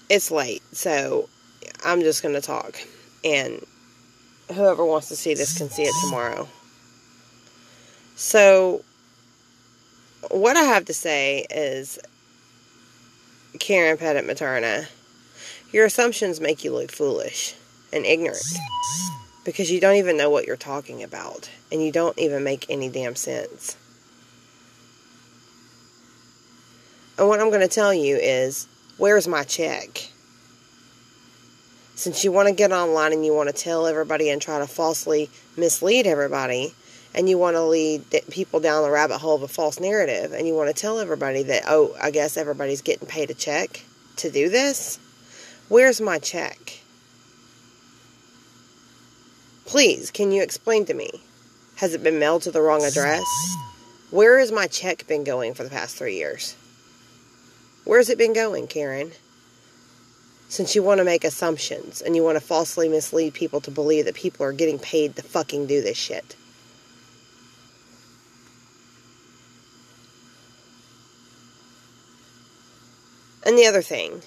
it's late, so I'm just going to talk. And whoever wants to see this can see it tomorrow. So, what I have to say is, Karen Petit Materna, your assumptions make you look foolish and ignorant. Because you don't even know what you're talking about. And you don't even make any damn sense. And what I'm going to tell you is, where's my check? Since you want to get online and you want to tell everybody and try to falsely mislead everybody, and you want to lead people down the rabbit hole of a false narrative, and you want to tell everybody that, oh, I guess everybody's getting paid a check to do this, where's my check? Please, can you explain to me? Has it been mailed to the wrong address? Where has my check been going for the past 3 years? Where's it been going, Karen? Since you want to make assumptions and you want to falsely mislead people to believe that people are getting paid to fucking do this shit. And the other thing,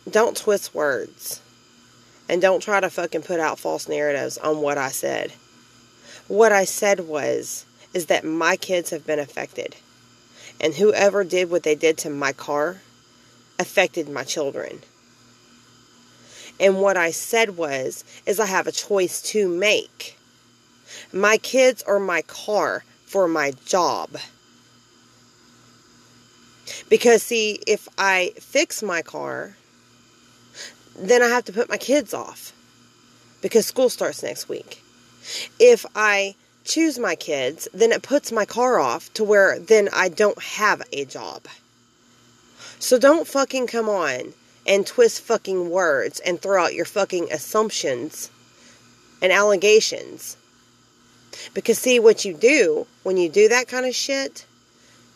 don't twist words. And don't try to fucking put out false narratives on what I said. What I said is that my kids have been affected. And whoever did what they did to my car affected my children. And what I said is I have a choice to make. My kids or my car for my job. Because see, if I fix my car, then I have to put my kids off. Because school starts next week. If I choose my kids, then it puts my car off to where then I don't have a job. So don't fucking come on and twist fucking words and throw out your fucking assumptions and allegations. Because see, what you do when you do that kind of shit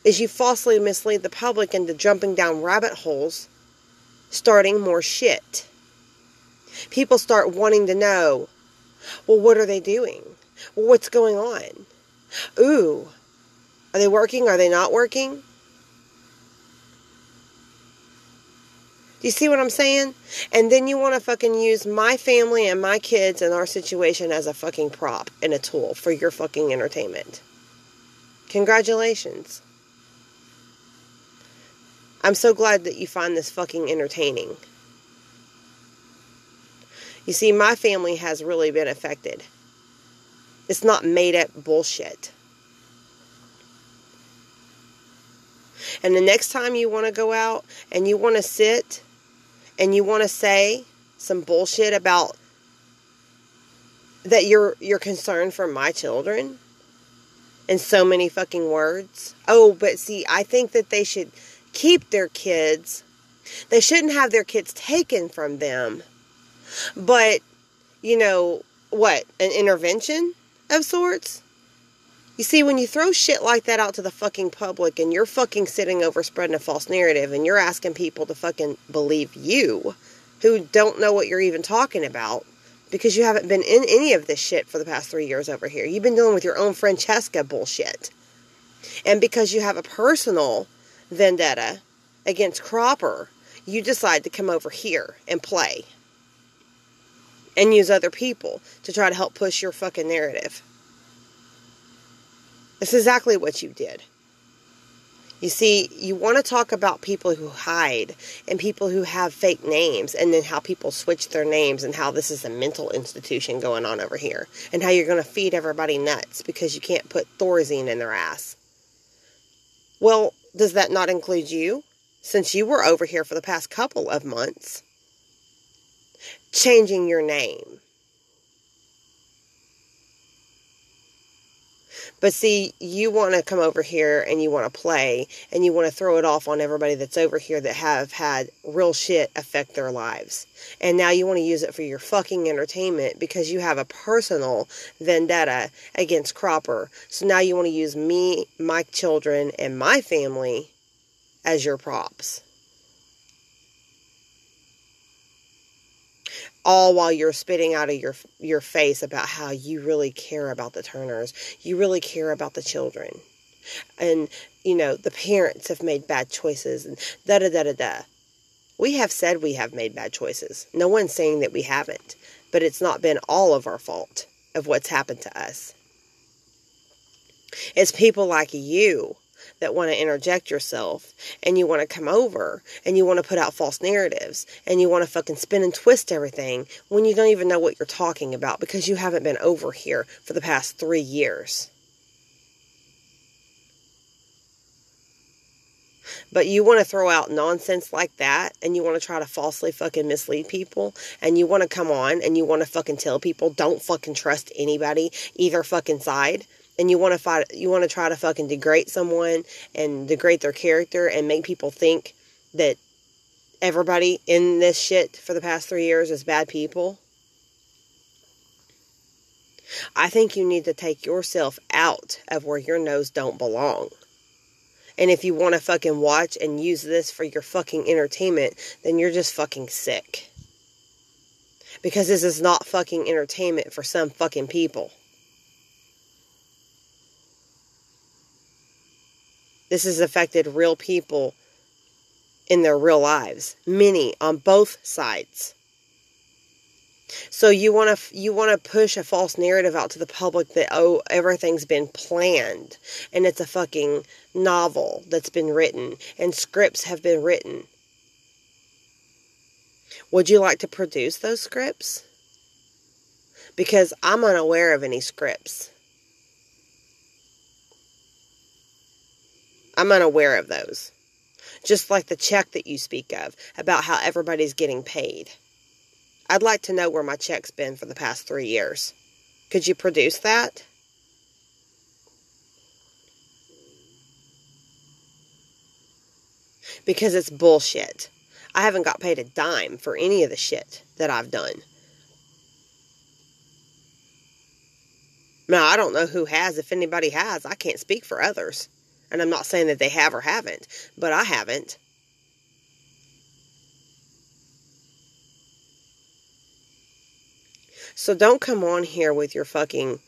is you falsely mislead the public into jumping down rabbit holes, starting more shit. People start wanting to know, well, what are they doing? Well, what's going on? Ooh, are they working? Are they not working? Do you see what I'm saying? And then you want to fucking use my family and my kids and our situation as a fucking prop and a tool for your fucking entertainment. Congratulations. I'm so glad that you find this fucking entertaining. You see, my family has really been affected. It's not made up bullshit. And the next time you want to go out and you want to sit and you want to say some bullshit about that you're concerned for my children in so many fucking words. Oh, but see, I think that they should keep their kids. They shouldn't have their kids taken from them. But, you know, what? An intervention of sorts? You see, when you throw shit like that out to the fucking public and you're fucking sitting over spreading a false narrative and you're asking people to fucking believe you, who don't know what you're even talking about, because you haven't been in any of this shit for the past 3 years over here. You've been dealing with your own Francesca bullshit. And because you have a personal vendetta against Cropper, you decide to come over here and play. And use other people to try to help push your fucking narrative. That's exactly what you did. You see, you want to talk about people who hide and people who have fake names and then how people switch their names and how this is a mental institution going on over here and how you're going to feed everybody nuts because you can't put Thorazine in their ass. Well, does that not include you? Since you were over here for the past couple of months, changing your name. But see, you want to come over here and you want to play and you want to throw it off on everybody that's over here that have had real shit affect their lives. And now you want to use it for your fucking entertainment because you have a personal vendetta against Cropper. So now you want to use me, my children, and my family as your props. All while you're spitting out of your face about how you really care about the Turners. You really care about the children. And, you know, the parents have made bad choices and da-da-da-da-da. We have said we have made bad choices. No one's saying that we haven't. But it's not been all of our fault of what's happened to us. It's people like you that want to interject yourself, and you want to come over, and you want to put out false narratives, and you want to fucking spin and twist everything when you don't even know what you're talking about because you haven't been over here for the past 3 years. But you want to throw out nonsense like that, and you want to try to falsely fucking mislead people, and you want to come on and you want to fucking tell people don't fucking trust anybody, either fucking side, and you want to try to fucking degrade someone and degrade their character and make people think that everybody in this shit for the past 3 years is bad people. I think you need to take yourself out of where your nose don't belong. And if you want to fucking watch and use this for your fucking entertainment, then you're just fucking sick. Because this is not fucking entertainment for some fucking people. This has affected real people in their real lives. Many on both sides. So you want to push a false narrative out to the public that, oh, everything's been planned. And it's a fucking novel that's been written. And scripts have been written. Would you like to produce those scripts? Because I'm unaware of any scripts. I'm unaware of those. Just like the check that you speak of, about how everybody's getting paid. I'd like to know where my check's been for the past 3 years. Could you produce that? Because it's bullshit. I haven't got paid a dime for any of the shit that I've done. Now, I don't know who has. If anybody has, I can't speak for others. And I'm not saying that they have or haven't, but I haven't. So don't come on here with your fucking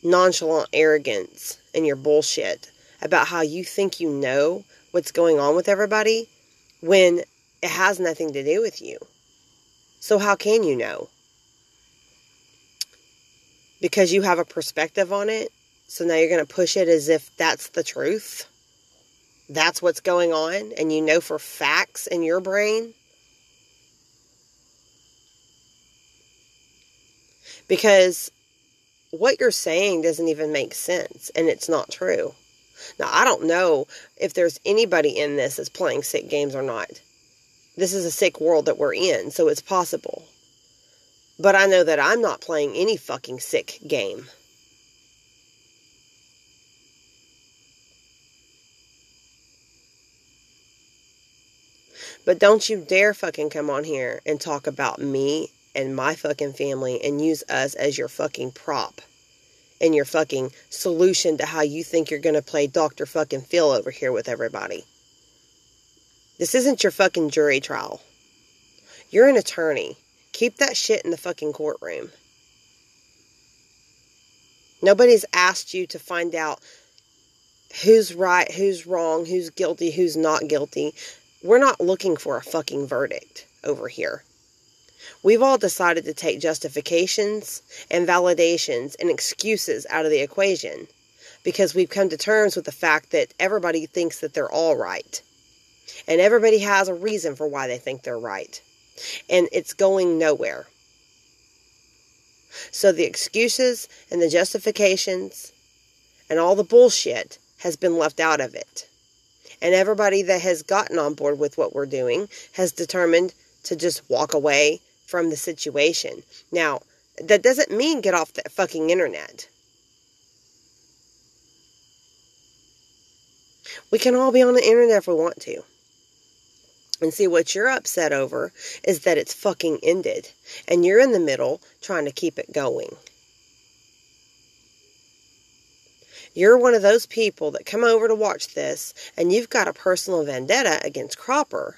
nonchalant arrogance and your bullshit about how you think you know what's going on with everybody when it has nothing to do with you. So how can you know? Because you have a perspective on it, so now you're going to push it as if that's the truth. That's what's going on, and you know for facts in your brain. Because what you're saying doesn't even make sense, and it's not true. Now, I don't know if there's anybody in this that's playing sick games or not. This is a sick world that we're in, so it's possible. But I know that I'm not playing any fucking sick game. But don't you dare fucking come on here and talk about me and my fucking family and use us as your fucking prop and your fucking solution to how you think you're going to play Dr. fucking Phil over here with everybody. This isn't your fucking jury trial. You're an attorney. Keep that shit in the fucking courtroom. Nobody's asked you to find out who's right, who's wrong, who's guilty, who's not guilty. We're not looking for a fucking verdict over here. We've all decided to take justifications and validations and excuses out of the equation because we've come to terms with the fact that everybody thinks that they're all right. And everybody has a reason for why they think they're right. And it's going nowhere. So the excuses and the justifications and all the bullshit has been left out of it. And everybody that has gotten on board with what we're doing has determined to just walk away from the situation. Now, that doesn't mean get off the fucking internet. We can all be on the internet if we want to. And see, what you're upset over is that it's fucking ended. And you're in the middle trying to keep it going. You're one of those people that come over to watch this, and you've got a personal vendetta against Cropper.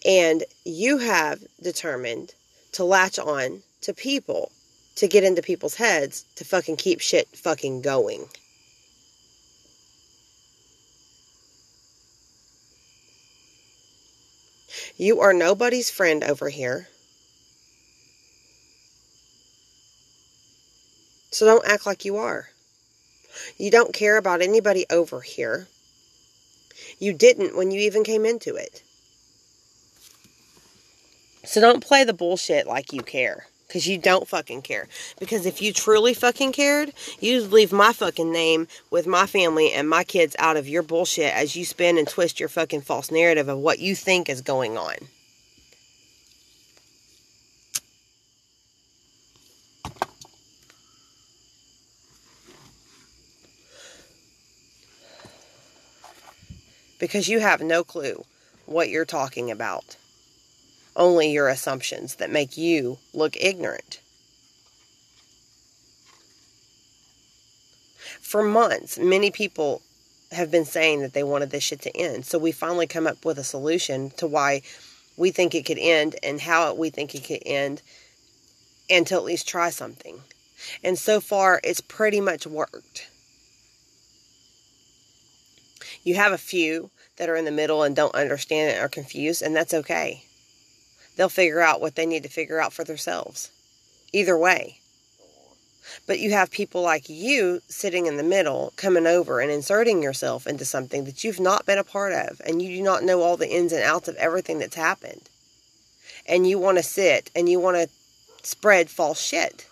And you have determined to latch on to people, to get into people's heads, to fucking keep shit fucking going. You are nobody's friend over here. So don't act like you are. You don't care about anybody over here. You didn't when you even came into it. So don't play the bullshit like you care. Because you don't fucking care. Because if you truly fucking cared, you'd leave my fucking name with my family and my kids out of your bullshit as you spin and twist your fucking false narrative of what you think is going on. Because you have no clue what you're talking about. Only your assumptions that make you look ignorant. For months, many people have been saying that they wanted this shit to end. So we finally come up with a solution to why we think it could end and how we think it could end, and to at least try something. And so far, it's pretty much worked. You have a few that are in the middle and don't understand it or are confused, and that's okay. They'll figure out what they need to figure out for themselves. Either way. But you have people like you sitting in the middle, coming over and inserting yourself into something that you've not been a part of, and you do not know all the ins and outs of everything that's happened. And you want to sit and you want to spread false shit.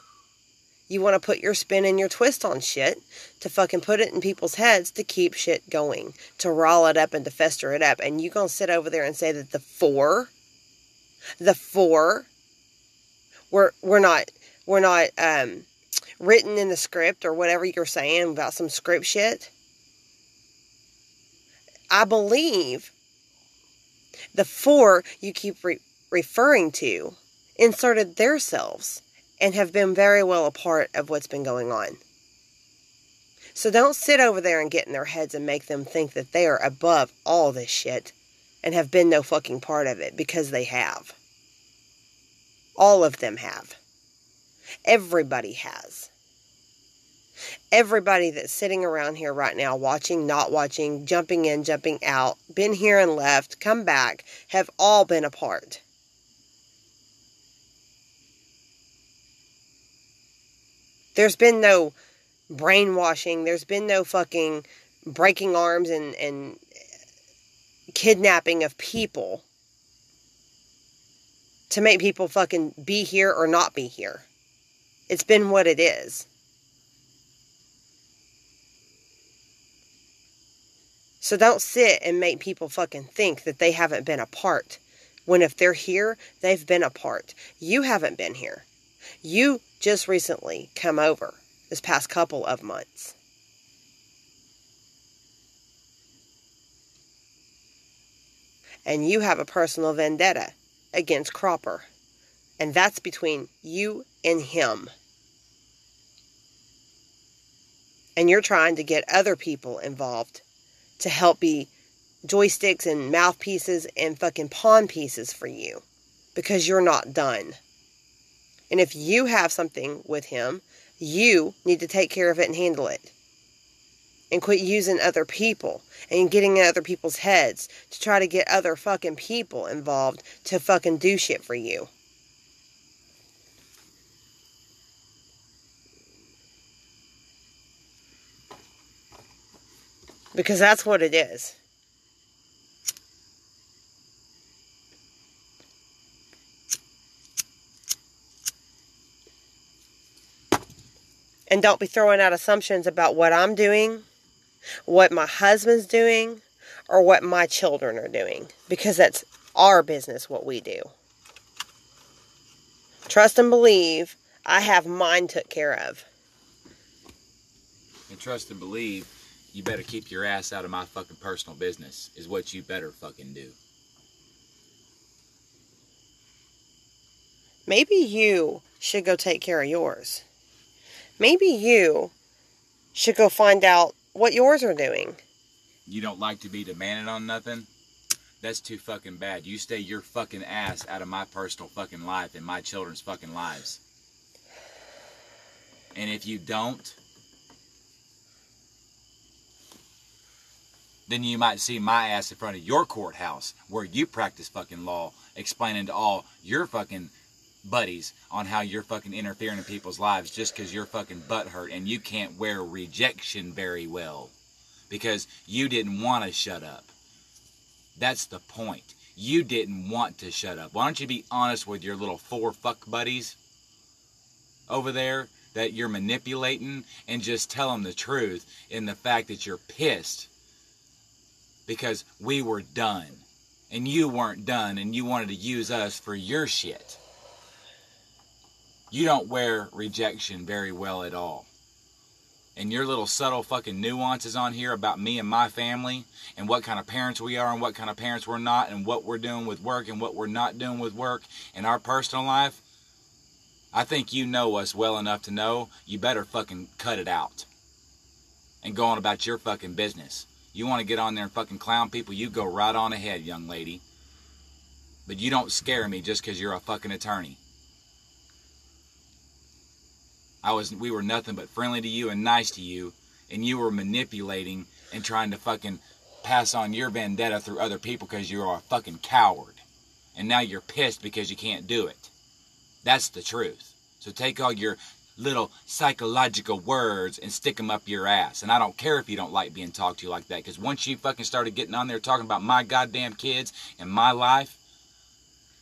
You want to put your spin and your twist on shit to fucking put it in people's heads to keep shit going, to rile it up and to fester it up. And you gonna sit over there and say that the four, we're not written in the script or whatever you're saying about some script shit. I believe the four you keep referring to inserted themselves and have been very well a part of what's been going on. So don't sit over there and get in their heads and make them think that they are above all this shit and have been no fucking part of it, because they have. All of them have. Everybody has. Everybody that's sitting around here right now, watching, not watching, jumping in, jumping out, been here and left, come back, have all been a part. There's been no brainwashing. There's been no fucking breaking arms and kidnapping of people to make people fucking be here or not be here. It's been what it is. So don't sit and make people fucking think that they haven't been a part. When if they're here, they've been a part. You haven't been here. You just recently come over this past couple of months. And you have a personal vendetta against Cropper. And that's between you and him. And you're trying to get other people involved to help be joysticks and mouthpieces and fucking pawn pieces for you. Because you're not done. And if you have something with him, you need to take care of it and handle it. And quit using other people and getting in other people's heads to try to get other fucking people involved to fucking do shit for you. Because that's what it is. And don't be throwing out assumptions about what I'm doing, what my husband's doing, or what my children are doing. Because that's our business, what we do. Trust and believe, I have mine took care of. And trust and believe, you better keep your ass out of my fucking personal business, is what you better fucking do. Maybe you should go take care of yours. Maybe you should go find out what yours are doing. You don't like to be demanded on nothing? That's too fucking bad. You stay your fucking ass out of my personal fucking life and my children's fucking lives. And if you don't, then you might see my ass in front of your courthouse where you practice fucking law, explaining to all your fucking buddies on how you're fucking interfering in people's lives just because you're fucking butthurt and you can't wear rejection very well because you didn't want to shut up. That's the point. You didn't want to shut up. Why don't you be honest with your little 4 fuck buddies over there that you're manipulating and just tell them the truth in the fact that you're pissed because we were done and you weren't done and you wanted to use us for your shit. You don't wear rejection very well at all. And your little subtle fucking nuances on here about me and my family and what kind of parents we are and what kind of parents we're not and what we're doing with work and what we're not doing with work and our personal life, I think you know us well enough to know you better fucking cut it out and go on about your fucking business. You want to get on there and fucking clown people, you go right on ahead, young lady. But you don't scare me just because you're a fucking attorney. We were nothing but friendly to you and nice to you, and you were manipulating and trying to fucking pass on your vendetta through other people because you're a fucking coward. And now you're pissed because you can't do it. That's the truth. So take all your little psychological words and stick them up your ass. And I don't care if you don't like being talked to like that, because once you fucking started getting on there talking about my goddamn kids and my life,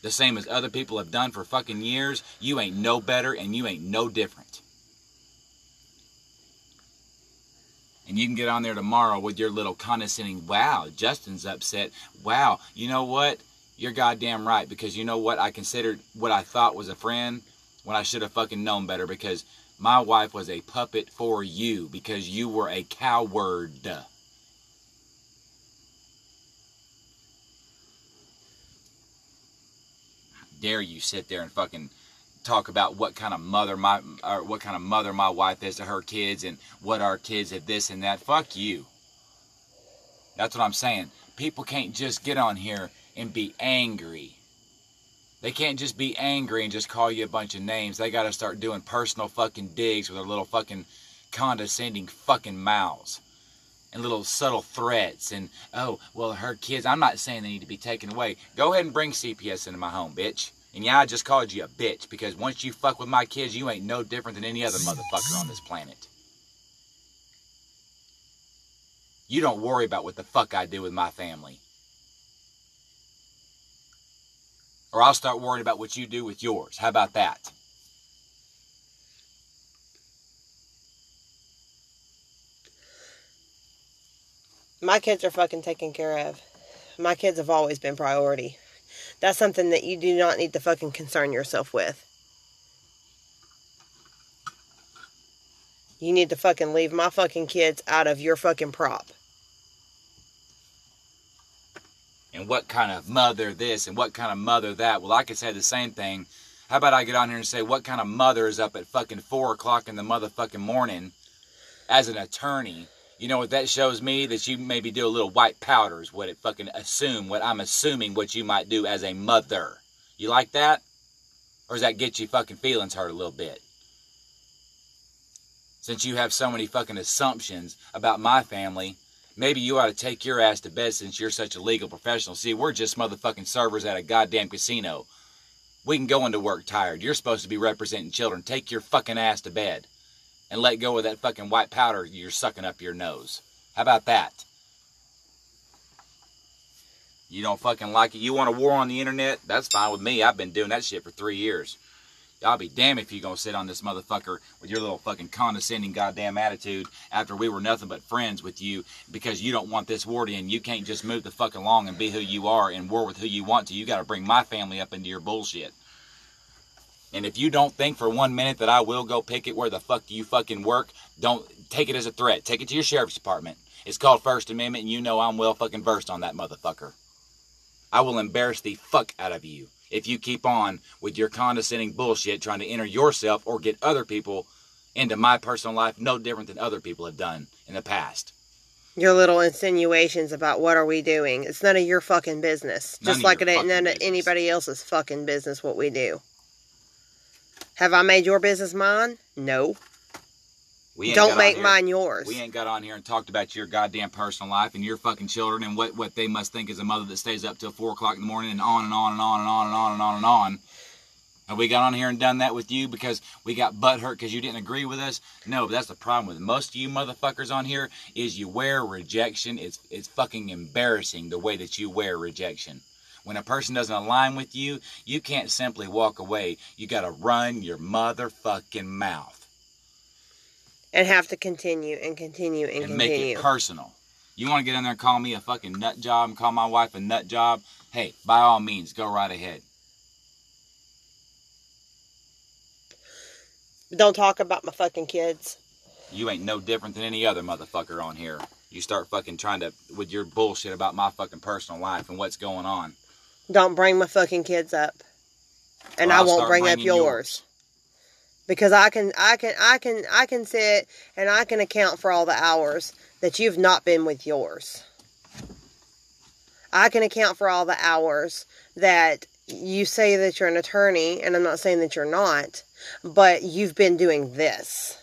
the same as other people have done for fucking years, you ain't no better and you ain't no different. And you can get on there tomorrow with your little condescending, wow, Justin's upset. Wow, you know what? You're goddamn right, because you know what? I considered what I thought was a friend when I should have fucking known better, because my wife was a puppet for you because you were a coward. How dare you sit there and fucking talk about what kind of mother my wife is to her kids and what our kids have this and that. Fuck you. That's what I'm saying. People can't just get on here and be angry. They can't just be angry and just call you a bunch of names. They got to start doing personal fucking digs with their little fucking condescending fucking mouths and little subtle threats and, oh, well, her kids, I'm not saying they need to be taken away. Go ahead and bring CPS into my home, bitch. And yeah, I just called you a bitch because once you fuck with my kids, you ain't no different than any other motherfucker on this planet. You don't worry about what the fuck I do with my family. Or I'll start worrying about what you do with yours. How about that? My kids are fucking taken care of. My kids have always been priority. That's something that you do not need to fucking concern yourself with. You need to fucking leave my fucking kids out of your fucking prop. And what kind of mother this and what kind of mother that? Well, I could say the same thing. How about I get on here and say what kind of mother is up at fucking 4 o'clock in the motherfucking morning as an attorney? You know what that shows me? That you maybe do a little white powder is what it fucking assume, what I'm assuming what you might do as a mother. You like that? Or does that get you fucking feelings hurt a little bit? Since you have so many fucking assumptions about my family, maybe you ought to take your ass to bed since you're such a legal professional. See, we're just motherfucking servers at a goddamn casino. We can go into work tired. You're supposed to be representing children. Take your fucking ass to bed. And let go of that fucking white powder you're sucking up your nose. How about that? You don't fucking like it? You want a war on the internet? That's fine with me. I've been doing that shit for 3 years. I'll be damned if you're going to sit on this motherfucker with your little fucking condescending goddamn attitude after we were nothing but friends with you because you don't want this war to end. You can't just move the fuck along and be who you are and war with who you want to. You got to bring my family up into your bullshit. And if you don't think for 1 minute that I will go picket where the fuck you fucking work, don't take it as a threat. Take it to your sheriff's department. It's called First Amendment, and you know I'm well fucking versed on that motherfucker. I will embarrass the fuck out of you if you keep on with your condescending bullshit trying to enter yourself or get other people into my personal life no different than other people have done in the past. Your little insinuations about what are we doing. It's none of your fucking business. Just like it ain't none of anybody else's fucking business what we do. Have I made your business mine? No. Don't make mine yours. We ain't got on here and talked about your goddamn personal life and your fucking children and what they must think as a mother that stays up till 4 o'clock in the morning and on and on and on and on and on and on and on. Have we got on here and done that with you because we got butthurt because you didn't agree with us? No, but that's the problem with most of you motherfuckers on here is you wear rejection. It's fucking embarrassing the way that you wear rejection. When a person doesn't align with you, you can't simply walk away. You got to run your motherfucking mouth. And have to continue and continue and continue. Make it personal. You want to get in there and call me a fucking nut job and call my wife a nut job? Hey, by all means, go right ahead. Don't talk about my fucking kids. You ain't no different than any other motherfucker on here. You start fucking trying to, with your bullshit about my fucking personal life and what's going on. Don't bring my fucking kids up. And I won't bring up yours. Because I can sit and I can account for all the hours that you've not been with yours. I can account for all the hours that you say that you're an attorney, and I'm not saying that you're not, but you've been doing this.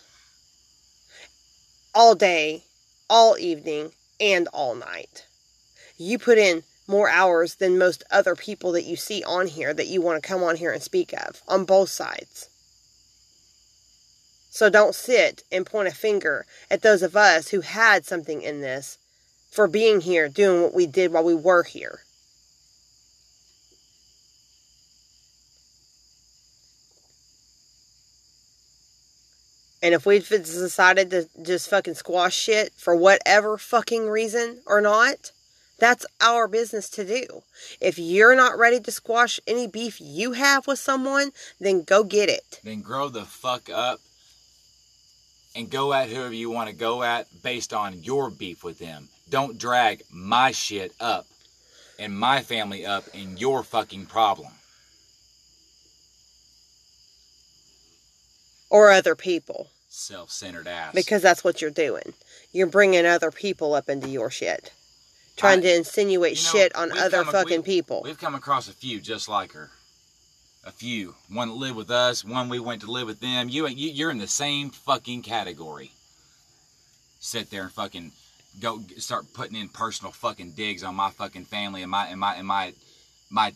All day, all evening, and all night. You put in more hours than most other people that you see on here that you want to come on here and speak of, on both sides. So don't sit and point a finger at those of us who had something in this for being here, doing what we did while we were here. And if we've decided to just fucking squash shit for whatever fucking reason or not, that's our business to do. If you're not ready to squash any beef you have with someone, then go get it. Then grow the fuck up. And go at whoever you want to go at based on your beef with them. Don't drag my shit up and my family up in your fucking problem. Or other people. Self-centered ass. Because that's what you're doing. You're bringing other people up into your shit. Trying to insinuate shit on other fucking people. We've come across a few just like her. A few. One that lived with us, one we went to live with them. You're in the same fucking category. Sit there and fucking go start putting in personal fucking digs on my fucking family and my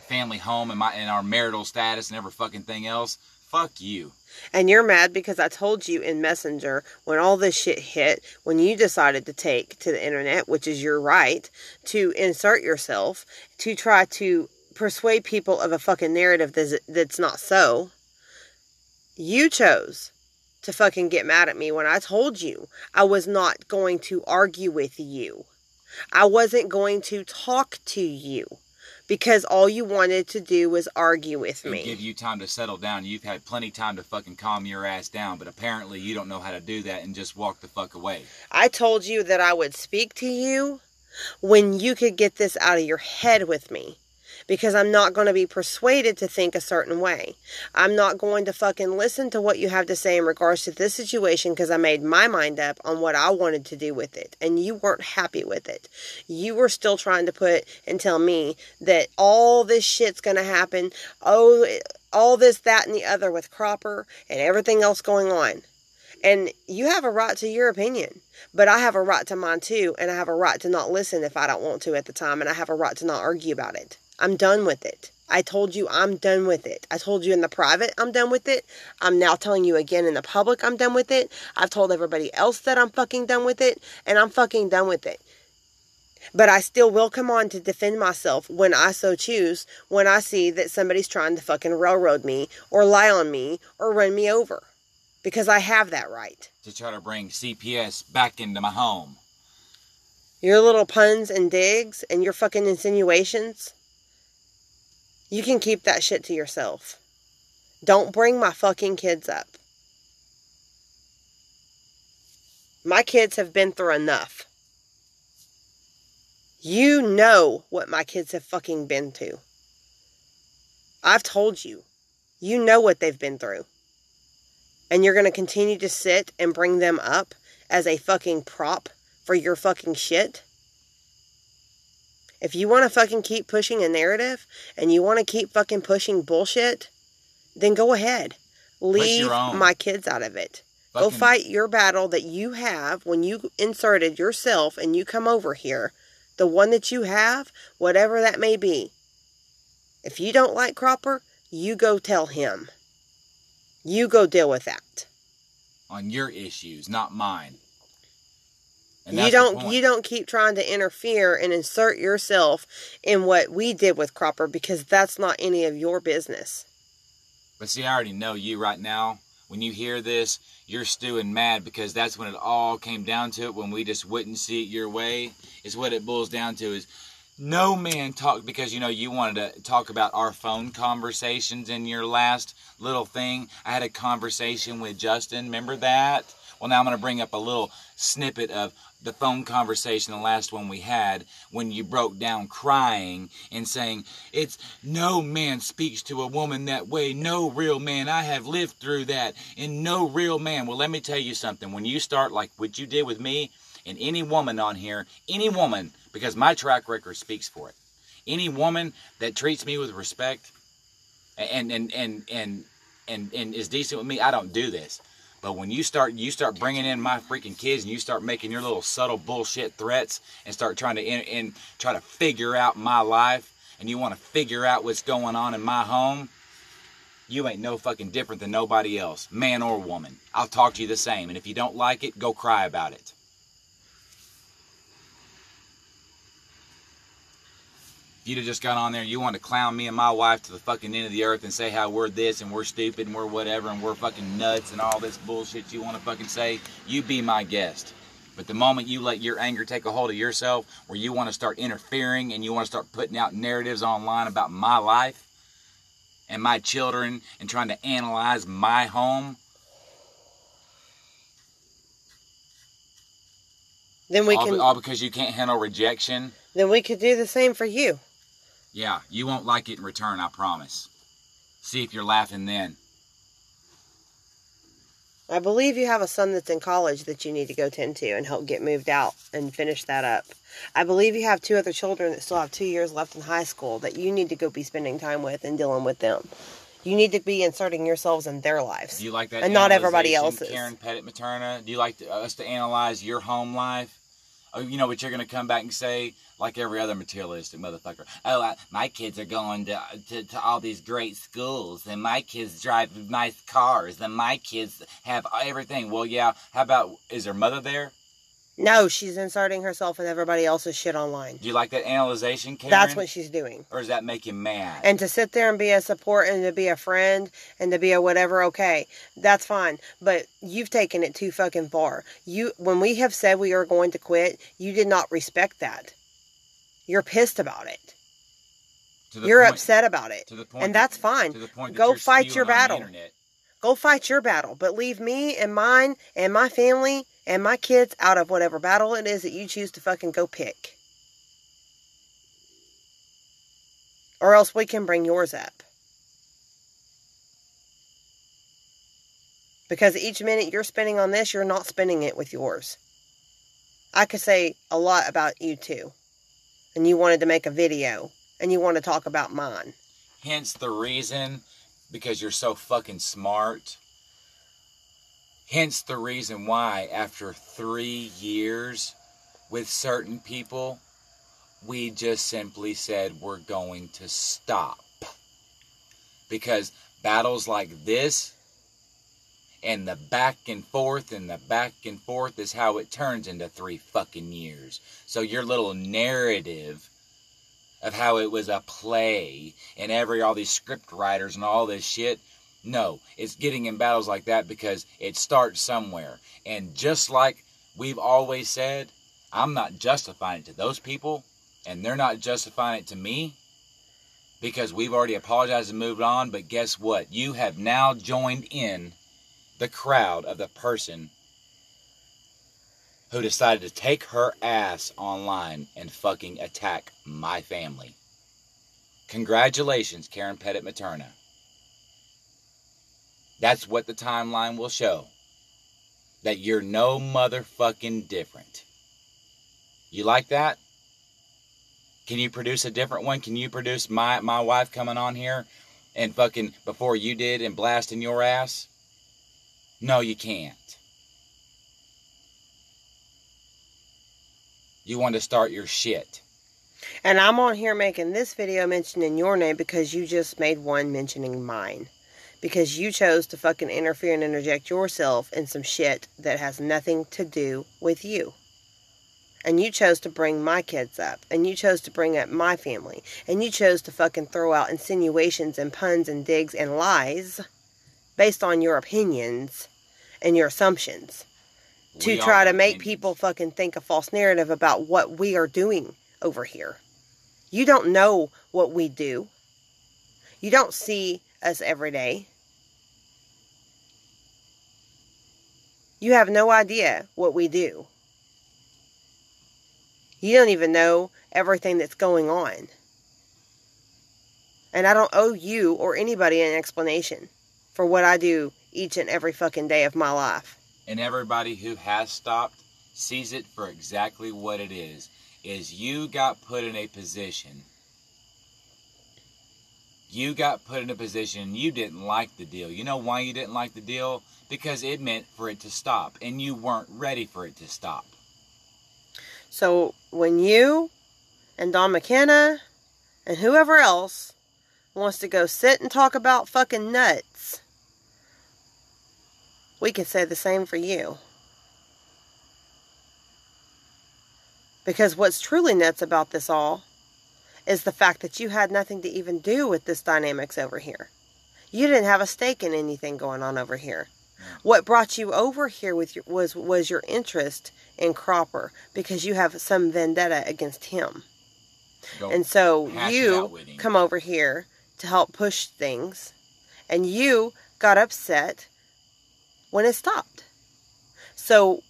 family home and our marital status and every fucking thing else. Fuck you. And you're mad because I told you in Messenger when all this shit hit, when you decided to take to the internet, which is your right, to insert yourself, to try to persuade people of a fucking narrative that's not so. You chose to fucking get mad at me when I told you I was not going to argue with you. I wasn't going to talk to you because all you wanted to do was argue with me. Give you time to settle down. You've had plenty of time to fucking calm your ass down, but apparently you don't know how to do that and just walk the fuck away. I told you that I would speak to you when you could get this out of your head with me. Because I'm not going to be persuaded to think a certain way. I'm not going to fucking listen to what you have to say in regards to this situation because I made my mind up on what I wanted to do with it. And you weren't happy with it. You were still trying to put and tell me that all this shit's going to happen. Oh, all this, that, and the other with Cropper and everything else going on. And you have a right to your opinion. But I have a right to mine too. And I have a right to not listen if I don't want to at the time. And I have a right to not argue about it. I'm done with it. I told you I'm done with it. I told you in the private I'm done with it. I'm now telling you again in the public I'm done with it. I've told everybody else that I'm fucking done with it. And I'm fucking done with it. But I still will come on to defend myself when I so choose. When I see that somebody's trying to fucking railroad me. Or lie on me. Or run me over. Because I have that right. To try to bring CPS back into my home. Your little puns and digs. And your fucking insinuations. You can keep that shit to yourself. Don't bring my fucking kids up. My kids have been through enough. You know what my kids have fucking been to. I've told you. You know what they've been through. And you're going to continue to sit and bring them up as a fucking prop for your fucking shit? If you want to fucking keep pushing a narrative and you want to keep fucking pushing bullshit, then go ahead. Leave your own. my kids out of it. Go fight your battle that you have when you inserted yourself and you come over here. The one that you have, whatever that may be. If you don't like Cropper, you go tell him. You go deal with that. On your issues, not mine. And You don't keep trying to interfere and insert yourself in what we did with Cropper, because that's not any of your business. But see, I already know you right now. When you hear this, you're stewing mad, because that's when it all came down to it, when we just wouldn't see it your way. Is what it boils down to. Is no man talk, because you wanted to talk about our phone conversations in your last little thing. I had a conversation with Justin, remember that? Well, now I'm going to bring up a little snippet of the phone conversation, the last one we had, when you broke down crying and saying, it's no man speaks to a woman that way. No real man. I have lived through that. And no real man. Well, let me tell you something. When you start like what you did with me, and any woman on here, any woman, because my track record speaks for it, any woman that treats me with respect and is decent with me, I don't do this. But when you start bringing in my freaking kids, and you start making your little subtle bullshit threats and start trying to try to figure out my life, and you want to figure out what's going on in my home, you ain't no fucking different than nobody else, man or woman. I'll talk to you the same, and if you don't like it, go cry about it. If you'd have just got on there and you want to clown me and my wife to the fucking end of the earth and say how we're this and we're stupid and we're whatever and we're fucking nuts and all this bullshit you want to fucking say, you be my guest. But the moment you let your anger take a hold of yourself, where you want to start interfering and you want to start putting out narratives online about my life and my children and trying to analyze my home, then all because you can't handle rejection. Then we could do the same for you. Yeah, you won't like it in return, I promise. See if you're laughing then. I believe you have a son that's in college that you need to go tend to and help get moved out and finish that up. I believe you have 2 other children that still have 2 years left in high school that you need to go be spending time with and dealing with them. You need to be inserting yourselves in their lives. Do you like that? And not everybody else's. Karen Petit Materna, do you like us to analyze your home life? Oh, you know what you're going to come back and say, like every other materialistic motherfucker. Oh, my kids are going to all these great schools, and my kids drive nice cars, and my kids have everything. Well, yeah, how about, is their mother there? No, she's inserting herself in everybody else's shit online. Do you like that analyzation, Karen? That's what she's doing. Or does that make you mad? And to sit there and be a support and to be a friend and to be a whatever, okay, that's fine. But you've taken it too fucking far. When we have said we are going to quit, you did not respect that. You're pissed about it. You're upset about it. And that's fine. Go fight your battle. Go fight your battle. But leave me and mine and my family and my kids out of whatever battle it is that you choose to fucking go pick. Or else we can bring yours up. Because each minute you're spending on this, you're not spending it with yours. I could say a lot about you too. And you wanted to make a video. And you want to talk about mine. Hence the reason, because you're so fucking smart. Hence the reason why, after 3 years with certain people, we just simply said we're going to stop. Because battles like this, and the back and forth is how it turns into 3 fucking years. So your little narrative of how it was a play and all these script writers and all this shit, no, it's getting in battles like that because it starts somewhere. And just like we've always said, I'm not justifying it to those people, and they're not justifying it to me, because we've already apologized and moved on. But guess what? You have now joined in the crowd of the person who decided to take her ass online and fucking attack my family. Congratulations, Karen Petit Materna. That's what the timeline will show. That you're no motherfucking different. You like that? Can you produce a different one? Can you produce my wife coming on here and fucking before you did and blasting your ass? No, you can't. You want to start your shit. And I'm on here making this video mentioning your name because you just made one mentioning mine. Because you chose to fucking interfere and interject yourself in some shit that has nothing to do with you. And you chose to bring my kids up. And you chose to bring up my family. And you chose to fucking throw out insinuations and puns and digs and lies based on your opinions and your assumptions. To try to make people fucking think a false narrative about what we are doing over here. You don't know what we do. You don't see us every day. You have no idea what we do. You don't even know everything that's going on. And I don't owe you or anybody an explanation for what I do each and every fucking day of my life. And everybody who has stopped sees it for exactly what it is you got put in a position. You got put in a position you didn't like the deal. You know why you didn't like the deal? Because it meant for it to stop, and you weren't ready for it to stop. So when you and Don McKenna and whoever else wants to go sit and talk about fucking nuts, we can say the same for you. Because what's truly nuts about this all is the fact that you had nothing to even do with this dynamics over here. You didn't have a stake in anything going on over here. What brought you over here with was your interest in Cropper, because you have some vendetta against him. And so you come over here to help push things, and you got upset when it stopped. So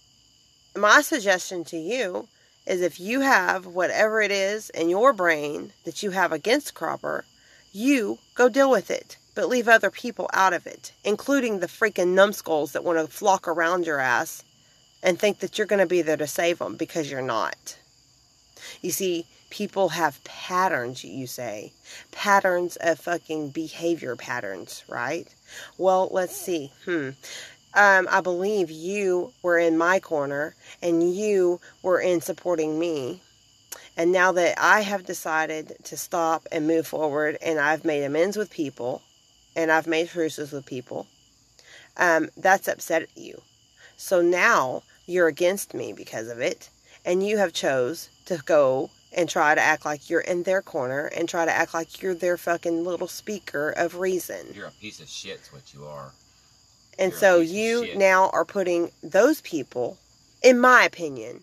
my suggestion to you is, if you have whatever it is in your brain that you have against Cropper, you go deal with it. But leave other people out of it, including the freaking numbskulls that want to flock around your ass and think that you're going to be there to save them, because you're not. You see, people have patterns, you say. Patterns of fucking behavior patterns, right? Well, let's see. I believe you were in my corner and you were in supporting me. And now that I have decided to stop and move forward, and I've made amends with people, and I've made truces with people, that's upset you. So now you're against me because of it, and you have chose to go and try to act like you're in their corner and try to act like you're their fucking little speaker of reason. You're a piece of shit's what you are. And so you now are putting those people, in my opinion,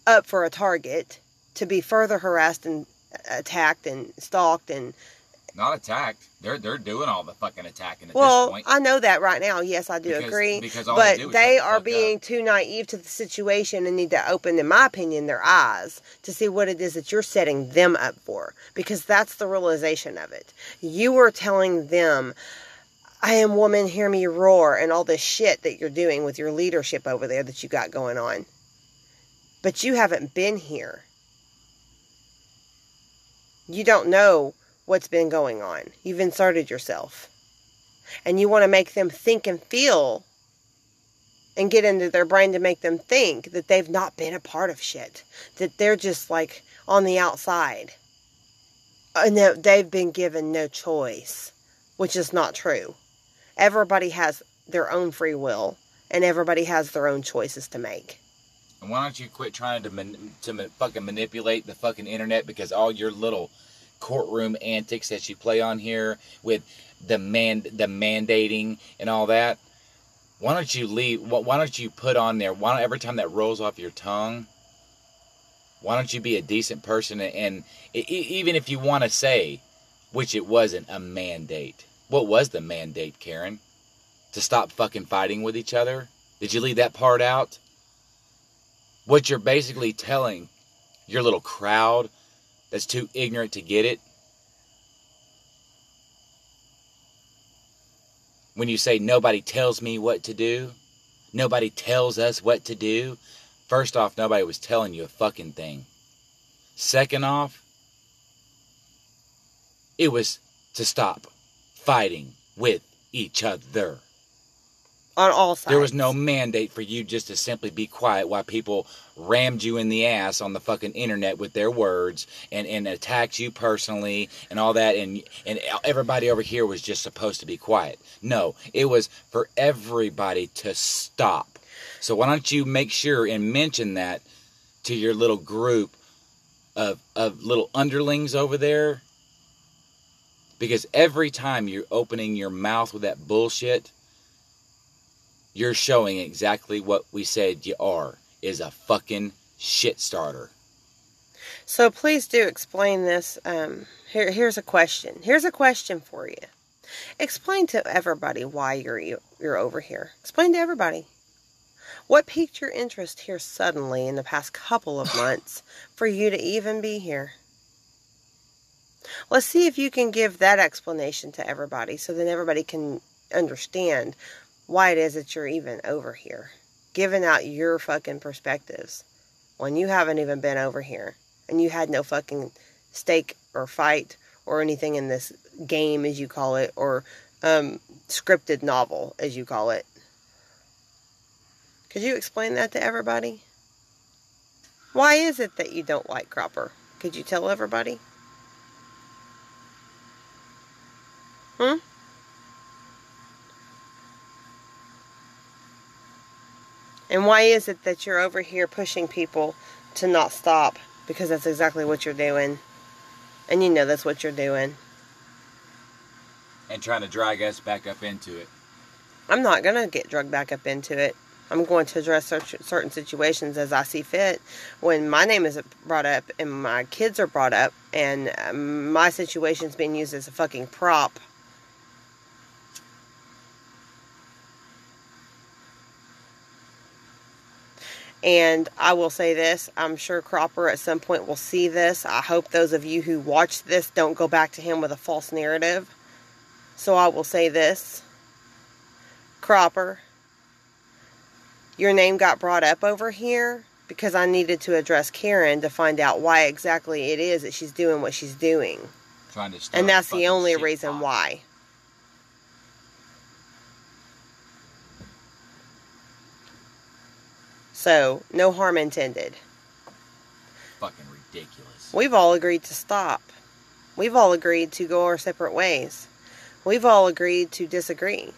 up for a target to be further harassed and attacked and stalked and... Not attacked. They're doing all the fucking attacking at this point. Well, I know that right now. Yes, I do agree. But they are being too naive to the situation and need to open, in my opinion, their eyes to see what it is that you're setting them up for. Because that's the realization of it. You are telling them, I am woman, hear me roar, and all this shit that you're doing with your leadership over there that you got going on. But you haven't been here. You don't know what's been going on. You've inserted yourself. And you want to make them think and feel and get into their brain to make them think that they've not been a part of shit. That they're just like on the outside. And that they've been given no choice. Which is not true. Everybody has their own free will. And everybody has their own choices to make. And why don't you quit trying to fucking manipulate the fucking internet, because all your little courtroom antics that you play on here with the mandating and all that, why don't you leave? Why don't you put on there, every time that rolls off your tongue, why don't you be a decent person? And even if you want to say, which it wasn't a mandate, what was the mandate, Karen? To stop fucking fighting with each other? Did you leave that part out? What you're basically telling your little crowd that's too ignorant to get it, when you say nobody tells me what to do, nobody tells us what to do, first off, nobody was telling you a fucking thing. Second off, it was to stop fighting with each other. On all sides. There was no mandate for you just to simply be quiet while people rammed you in the ass on the fucking internet with their words and attacked you personally and all that, and everybody over here was just supposed to be quiet. No, it was for everybody to stop. So why don't you make sure and mention that to your little group of little underlings over there? Because every time you're opening your mouth with that bullshit, you're showing exactly what we said you are, is a fucking shit starter. So please do explain this. Here's a question. Here's a question for you. Explain to everybody why you're over here. Explain to everybody. What piqued your interest here suddenly in the past couple of months for you to even be here? Let's see if you can give that explanation to everybody so then everybody can understand why it is that you're even over here. Giving out your fucking perspectives when you haven't even been over here and you had no fucking stake or fight or anything in this game, as you call it, or scripted novel, as you call it. Could you explain that to everybody? Why is it that you don't like Cropper? Could you tell everybody? And why is it that you're over here pushing people to not stop? Because that's exactly what you're doing. And you know that's what you're doing. And trying to drag us back up into it. I'm not going to get dragged back up into it. I'm going to address certain situations as I see fit. When my name is brought up and my kids are brought up and my situation's being used as a fucking prop. And I will say this, I'm sure Cropper at some point will see this. I hope those of you who watch this don't go back to him with a false narrative. So I will say this. Cropper, your name got brought up over here because I needed to address Karen to find out why exactly it is that she's doing what she's doing. Trying to start and that's the only reason why. So, no harm intended. Fucking ridiculous. We've all agreed to stop. We've all agreed to go our separate ways. We've all agreed to disagree.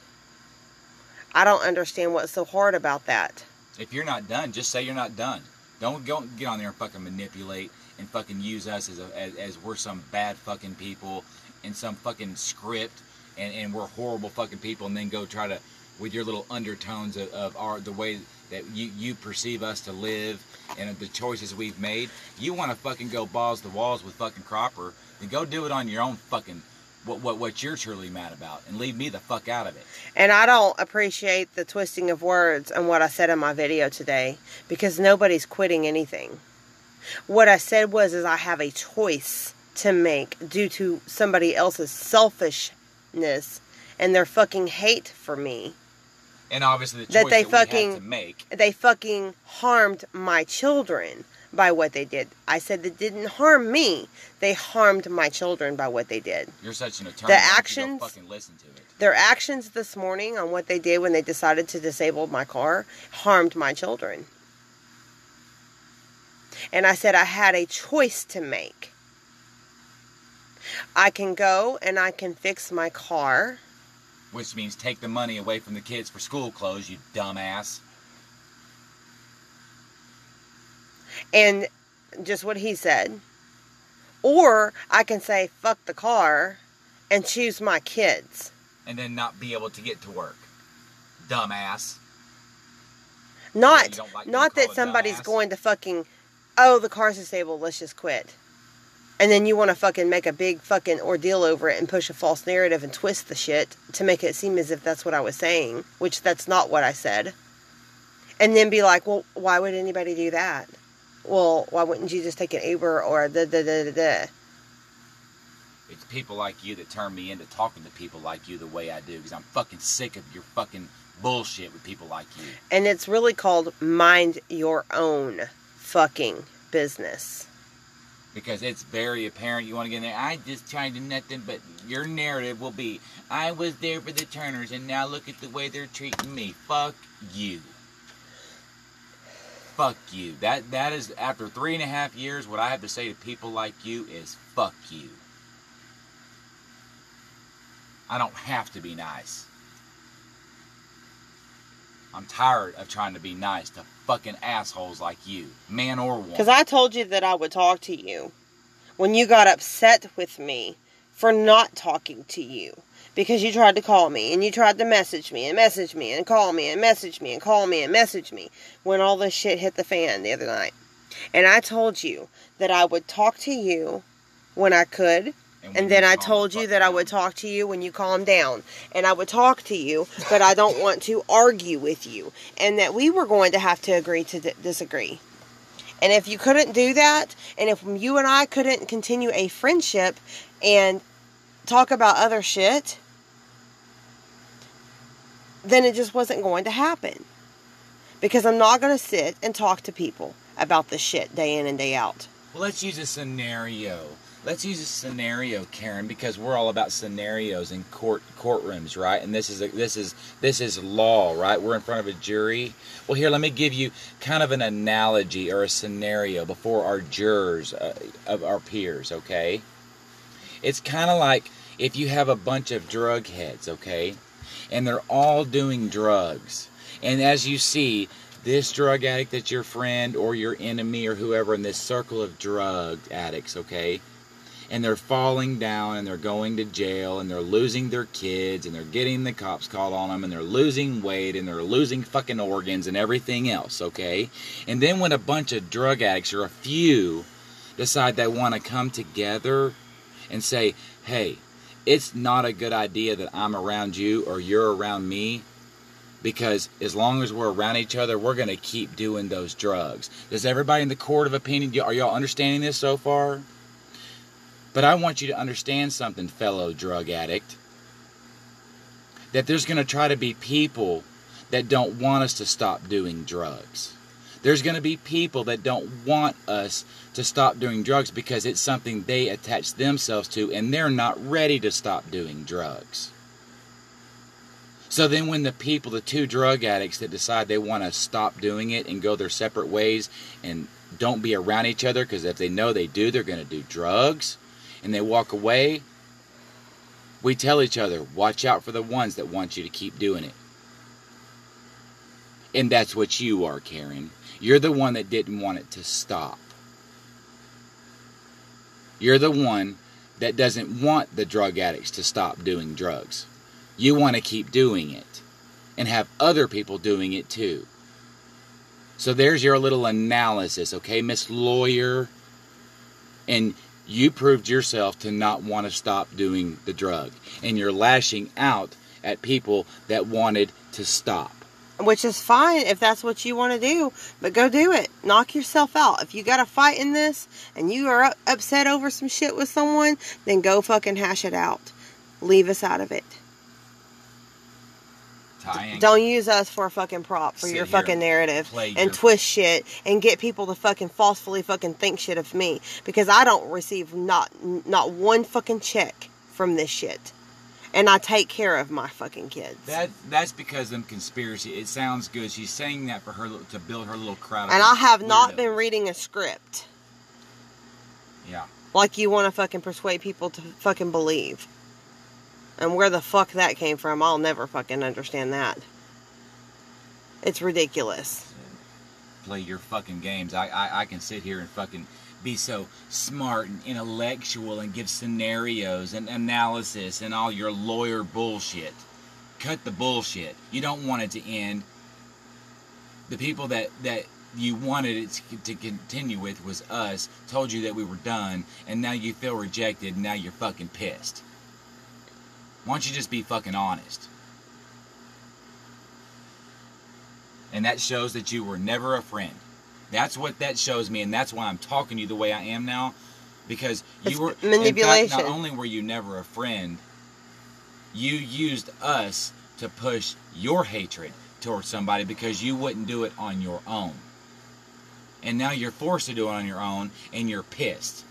I don't understand what's so hard about that. If you're not done, just say you're not done. Don't go get on there and fucking manipulate and fucking use us as we're some bad fucking people in some fucking script and we're horrible fucking people, and then go try to, with your little undertones of the way that you perceive us to live and the choices we've made. You want to fucking go balls to walls with fucking Cropper, then go do it on your own fucking what you're truly mad about, and leave me the fuck out of it. And I don't appreciate the twisting of words and what I said in my video today, because nobody's quitting anything. What I said was I have a choice to make due to somebody else's selfishness and their fucking hate for me. And obviously the choice that we had to make. They fucking harmed my children by what they did. I said they didn't harm me. They harmed my children by what they did. You're such an attorney. The actions, fucking listen to it. Their actions this morning on what they did when they decided to disable my car harmed my children. And I said I had a choice to make. I can go and I can fix my car. Which means take the money away from the kids for school clothes, you dumbass. And just what he said. Or I can say, fuck the car and choose my kids. And then not be able to get to work. Dumbass. Not that somebody's going to fucking, oh, the car's disabled, let's just quit. And then you want to fucking make a big fucking ordeal over it and push a false narrative and twist the shit to make it seem as if that's what I was saying, which that's not what I said. And then be like, well, why would anybody do that? Well, why wouldn't you just take an Uber or da-da-da-da-da? It's people like you that turn me into talking to people like you the way I do, because I'm fucking sick of your fucking bullshit with people like you. And it's really called mind your own fucking business. Because it's very apparent you want to get in there. I just tried to nothing, but your narrative will be, I was there for the Turners, and now look at the way they're treating me. Fuck you. Fuck you. That is, after 3.5 years, what I have to say to people like you is fuck you. I don't have to be nice. I'm tired of trying to be nice to fucking assholes like you, man or woman. Because I told you that I would talk to you when you got upset with me for not talking to you. Because you tried to call me, and you tried to message me, and message me, and call me, and message me, and call me, and message me, when all this shit hit the fan the other night. And I told you that I would talk to you when I could, and then I told you that I would talk to you when you calmed down. And I would talk to you, but I don't want to argue with you. And that we were going to have to agree to disagree. And if you couldn't do that, and if you and I couldn't continue a friendship and talk about other shit, then it just wasn't going to happen. Because I'm not going to sit and talk to people about this shit day in and day out. Well, let's use a scenario. Let's use a scenario, Karen, because we're all about scenarios in courtrooms, right? And this is law, right? We're in front of a jury. Well, here, let me give you kind of an analogy or a scenario before our jurors, of our peers, okay? It's kind of like if you have a bunch of drug heads, okay? And they're all doing drugs. And as you see, this drug addict that's your friend or your enemy or whoever in this circle of drug addicts, okay? And they're falling down and they're going to jail and they're losing their kids and they're getting the cops called on them and they're losing weight and they're losing fucking organs and everything else, okay? And then when a bunch of drug addicts or a few decide they want to come together and say, hey, it's not a good idea that I'm around you or you're around me, because as long as we're around each other, we're going to keep doing those drugs. Does everybody in the court of opinion, are y'all understanding this so far? But I want you to understand something, fellow drug addict. That there's going to try to be people that don't want us to stop doing drugs. There's going to be people that don't want us to stop doing drugs because it's something they attach themselves to and they're not ready to stop doing drugs. So then when the people, the two drug addicts that decide they want to stop doing it and go their separate ways and don't be around each other, because if they know they do, they're going to do drugs, and they walk away, we tell each other, watch out for the ones that want you to keep doing it. And that's what you are, Karen. You're the one that didn't want it to stop. You're the one that doesn't want the drug addicts to stop doing drugs. You want to keep doing it and have other people doing it too. So there's your little analysis, okay, Miss Lawyer? And you proved yourself to not want to stop doing the drug. And you're lashing out at people that wanted to stop. Which is fine if that's what you want to do. But go do it. Knock yourself out. If you got a fight in this and you are upset over some shit with someone, then go fucking hash it out. Leave us out of it. Don't use us for a fucking prop for your fucking narrative and twist shit and get people to fucking falsely fucking think shit of me, because I don't receive not one fucking check from this shit, and I take care of my fucking kids. That's because of them conspiracy. It sounds good. She's saying that for her to build her little crowd. And I have not been reading a script. Yeah. Like you want to fucking persuade people to fucking believe. And where the fuck that came from, I'll never fucking understand that. It's ridiculous. Play your fucking games. I can sit here and fucking be so smart and intellectual and give scenarios and analysis and all your lawyer bullshit. Cut the bullshit. You don't want it to end. The people that you wanted it to continue with was us, told you that we were done, and now you feel rejected, and now you're fucking pissed. Why don't you just be fucking honest? And that shows that you were never a friend. That's what that shows me, and that's why I'm talking to you the way I am now. Because you were manipulation. In fact, not only were you never a friend, you used us to push your hatred towards somebody because you wouldn't do it on your own. And now you're forced to do it on your own, and you're pissed.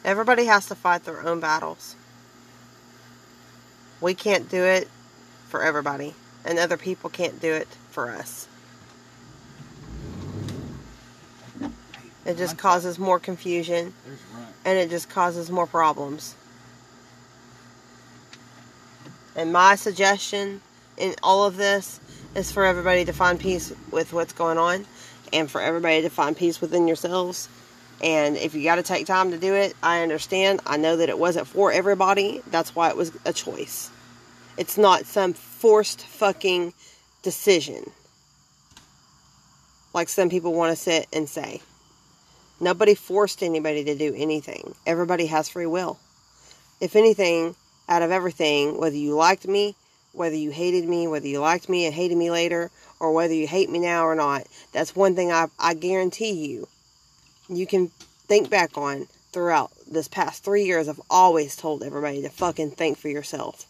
Everybody has to fight their own battles. We can't do it for everybody, and other people can't do it for us. It just causes more confusion, and it just causes more problems. And my suggestion in all of this is for everybody to find peace with what's going on, and for everybody to find peace within yourselves. And if you got to take time to do it, I understand. I know that it wasn't for everybody. That's why it was a choice. It's not some forced fucking decision, like some people want to sit and say. Nobody forced anybody to do anything. Everybody has free will. If anything, out of everything, whether you liked me, whether you hated me, whether you liked me and hated me later, or whether you hate me now or not, that's one thing I guarantee you. You can think back on throughout this past 3 years. I've always told everybody to fucking think for yourself.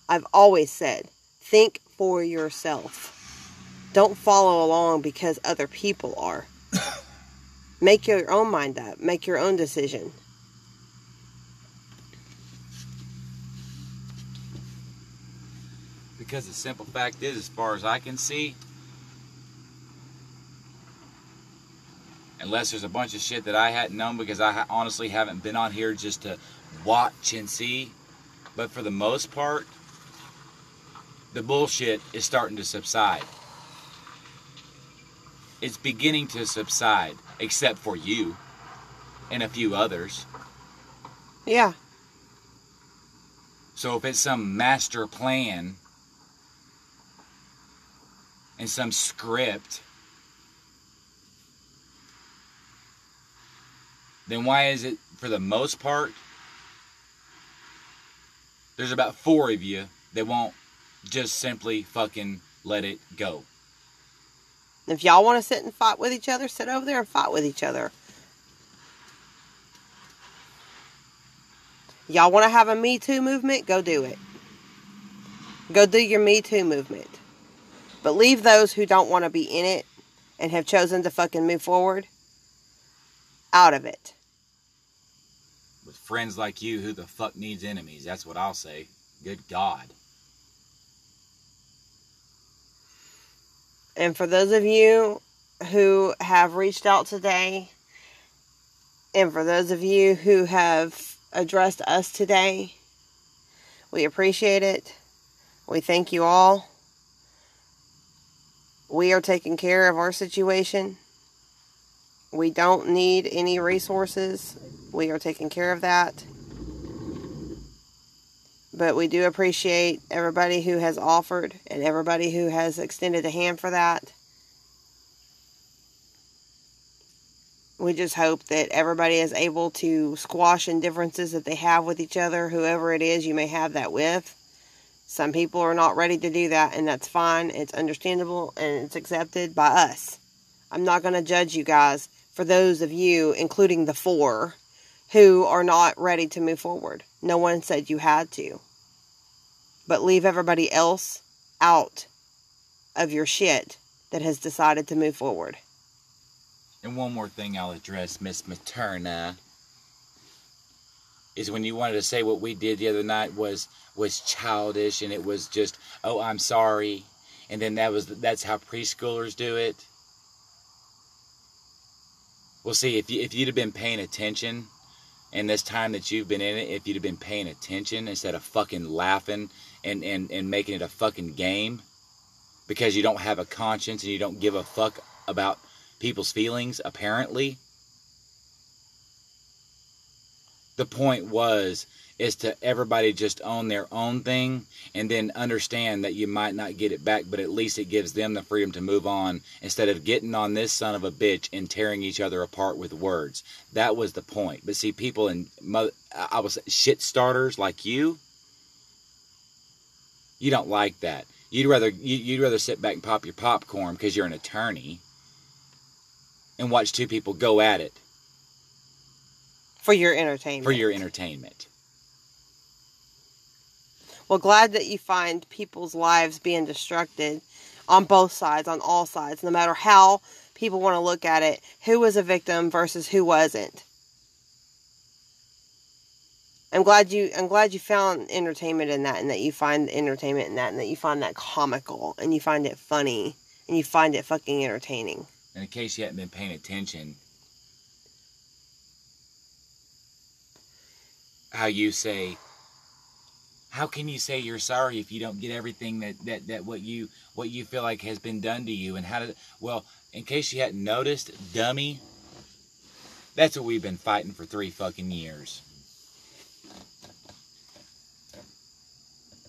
I've always said, think for yourself. Don't follow along because other people are. Make your own mind up. Make your own decision. Because the simple fact is, as far as I can see, unless there's a bunch of shit that I hadn't known, because I honestly haven't been on here just to watch and see, but for the most part, the bullshit is starting to subside. It's beginning to subside, except for you and a few others. Yeah. So if it's some master plan and some script, then why is it, for the most part, there's about 4 of you that won't just simply fucking let it go? If y'all want to sit and fight with each other, sit over there and fight with each other. Y'all want to have a Me Too movement? Go do it. Go do your Me Too movement. But leave those who don't want to be in it and have chosen to fucking move forward out of it. With friends like you, who the fuck needs enemies? That's what I'll say. Good God. And for those of you who have reached out today, and for those of you who have addressed us today, we appreciate it. We thank you all. We are taking care of our situation. We don't need any resources. We are taking care of that. But we do appreciate everybody who has offered and everybody who has extended a hand for that. We just hope that everybody is able to squash indifferences that they have with each other, whoever it is you may have that with. Some people are not ready to do that, and that's fine. It's understandable, and it's accepted by us. I'm not going to judge you guys for those of you, including the 4, who are not ready to move forward. No one said you had to. But leave everybody else out of your shit that has decided to move forward. And one more thing I'll address, Miss Materna, is when you wanted to say what we did the other night was childish, and it was just, oh, I'm sorry, and then that's how preschoolers do it. Well, see, if you'd have been paying attention, and this time that you've been in it, if you'd have been paying attention instead of fucking laughing and making it a fucking game, because you don't have a conscience and you don't give a fuck about people's feelings, apparently. The point is to everybody just own their own thing, and then understand that you might not get it back, but at least it gives them the freedom to move on, instead of getting on this son of a bitch and tearing each other apart with words. That was the point. But see, people I was shit starters like you don't like that. You'd rather sit back and pop your popcorn because you're an attorney and watch 2 people go at it. For your entertainment. Well, glad that you find people's lives being destructed on both sides, on all sides, no matter how people want to look at it. Who was a victim versus who wasn't. I'm glad you found entertainment in that, and that you find entertainment in that, and that you find that comical, and you find it funny, and you find it fucking entertaining. And in case you hadn't been paying attention, how can you say you're sorry if you don't get everything that what you feel like has been done to you? And well, in case you hadn't noticed, dummy, that's what we've been fighting for 3 fucking years.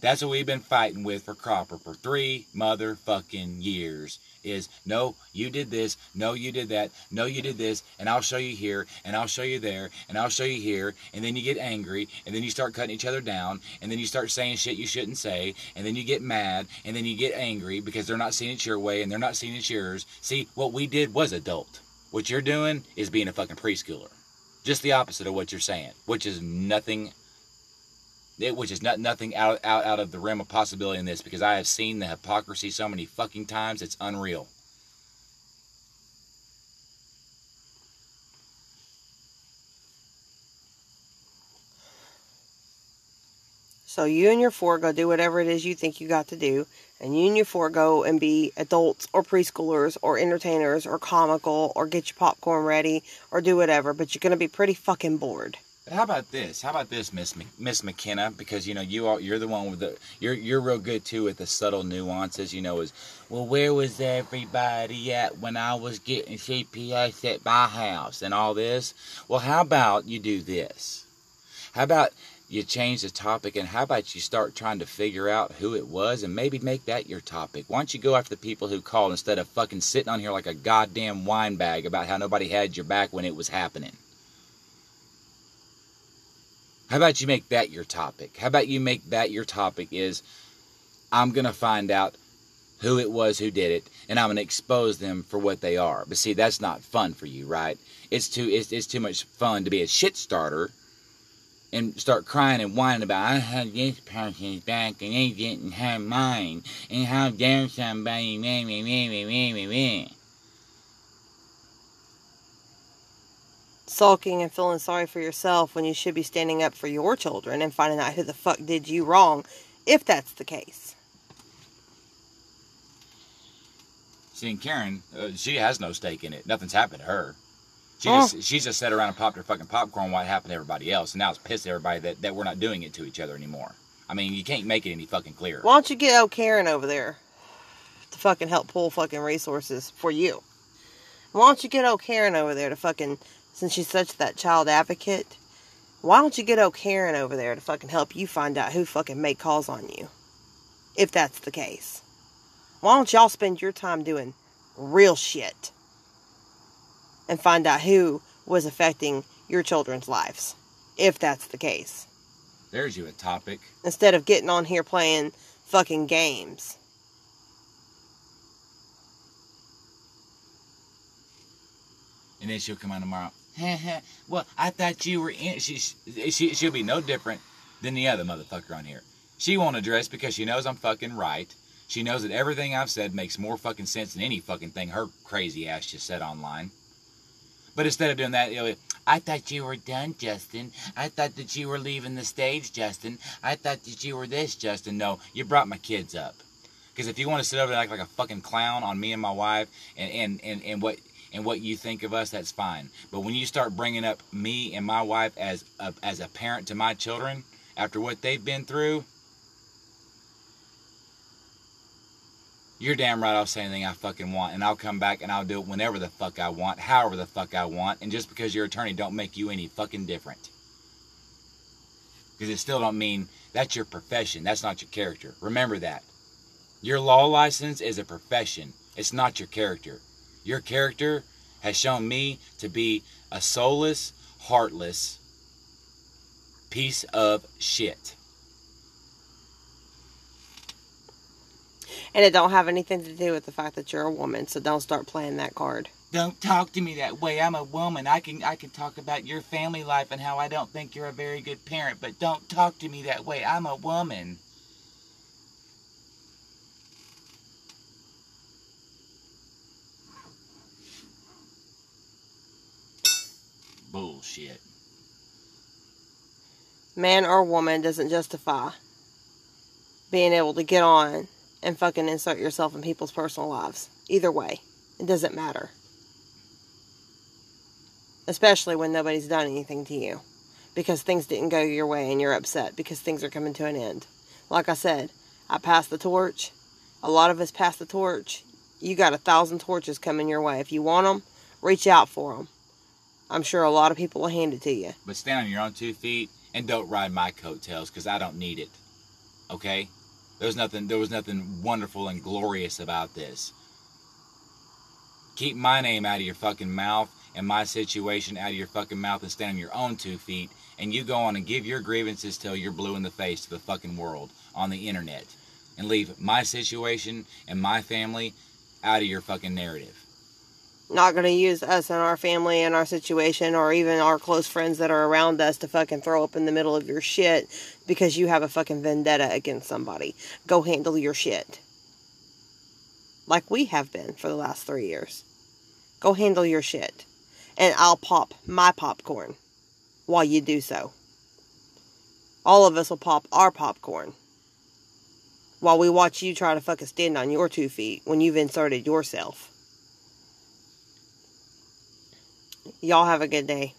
That's what we've been fighting with for Cropper for 3 motherfucking years. Is, no, you did this, no, you did that, no, you did this, and I'll show you here, and I'll show you there, and I'll show you here, and then you get angry, and then you start cutting each other down, and then you start saying shit you shouldn't say, and then you get mad, and then you get angry because they're not seeing it your way, and they're not seeing it yours. See, what we did was adult. What you're doing is being a fucking preschooler. Just the opposite of what you're saying, which is nothing out of the realm of possibility in this, because I have seen the hypocrisy so many fucking times, it's unreal. So you and your 4 go do whatever it is you think you got to do, and you and your 4 go and be adults or preschoolers or entertainers or comical or get your popcorn ready or do whatever, but you're going to be pretty fucking bored. How about this? Miss McKenna? Because you're the one with you're real good too with the subtle nuances. Is, well, where was everybody at when I was getting CPS at my house and all this? Well, how about you do this? How about you change the topic, and how about you start trying to figure out who it was and maybe make that your topic? Why don't you go after the people who called instead of fucking sitting on here like a goddamn wine bag about how nobody had your back when it was happening? How about you make that your topic? How about you make that your topic is, I'm going to find out who it was who did it, and I'm going to expose them for what they are. But see, that's not fun for you, right? It's too much fun to be a shit starter and start crying and whining about, I had this person's back and they didn't have mine, and how dare somebody, me. Sulking and feeling sorry for yourself when you should be standing up for your children and finding out who the fuck did you wrong, if that's the case. See, and Karen, she has no stake in it. Nothing's happened to her. She just sat around and popped her fucking popcorn what happened to everybody else, and now it's pissed everybody that we're not doing it to each other anymore. I mean, you can't make it any fucking clearer. Why don't you get old Karen over there to fucking help pull fucking resources for you? Why don't you get old Karen over there to fucking, since she's such that child advocate, why don't you get old Karen over there to fucking help you find out who fucking made calls on you? If that's the case. Why don't y'all spend your time doing real shit and find out who was affecting your children's lives? If that's the case. There's you a topic. Instead of getting on here playing fucking games. And then she'll come on tomorrow. Well, I thought you were in. She'll be no different than the other motherfucker on here. She won't address because she knows I'm fucking right. She knows that everything I've said makes more fucking sense than any fucking thing her crazy ass just said online. But instead of doing that, I thought you were done, Justin. I thought that you were leaving the stage, Justin. I thought that you were this, Justin. No, you brought my kids up. Because if you want to sit over there and act like a fucking clown on me and my wife and what you think of us, that's fine. But when you start bringing up me and my wife as a parent to my children after what they've been through, you're damn right I'll say anything I fucking want, and I'll come back and I'll do it whenever the fuck I want, however the fuck I want, and just because you're an attorney don't make you any fucking different. Because it still don't mean that's your profession, that's not your character. Remember that. Your law license is a profession, it's not your character. Your character has shown me to be a soulless, heartless piece of shit. And it don't have anything to do with the fact that you're a woman, so don't start playing that card. Don't talk to me that way. I'm a woman. I can talk about your family life and how I don't think you're a very good parent, but don't talk to me that way. I'm a woman. Bullshit. man or woman doesn't justify being able to get on and fucking insert yourself in people's personal lives. Either way, it doesn't matter. Especially when nobody's done anything to you. Because things didn't go your way and you're upset because things are coming to an end. Like I said, I passed the torch. A lot of us passed the torch. You got 1,000 torches coming your way. If you want them, reach out for them. I'm sure a lot of people will hand it to you. But stand on your own 2 feet and don't ride my coattails, because I don't need it. Okay? There was nothing wonderful and glorious about this. Keep my name out of your fucking mouth and my situation out of your fucking mouth, and stand on your own 2 feet, and you go on and give your grievances till you're blue in the face to the fucking world on the internet, and leave my situation and my family out of your fucking narrative. Not going to use us and our family and our situation, or even our close friends that are around us, to fucking throw up in the middle of your shit because you have a fucking vendetta against somebody. Go handle your shit. Like we have been for the last 3 years. Go handle your shit. And I'll pop my popcorn while you do so. All of us will pop our popcorn while we watch you try to fucking stand on your 2 feet when you've inserted yourself. Y'all have a good day.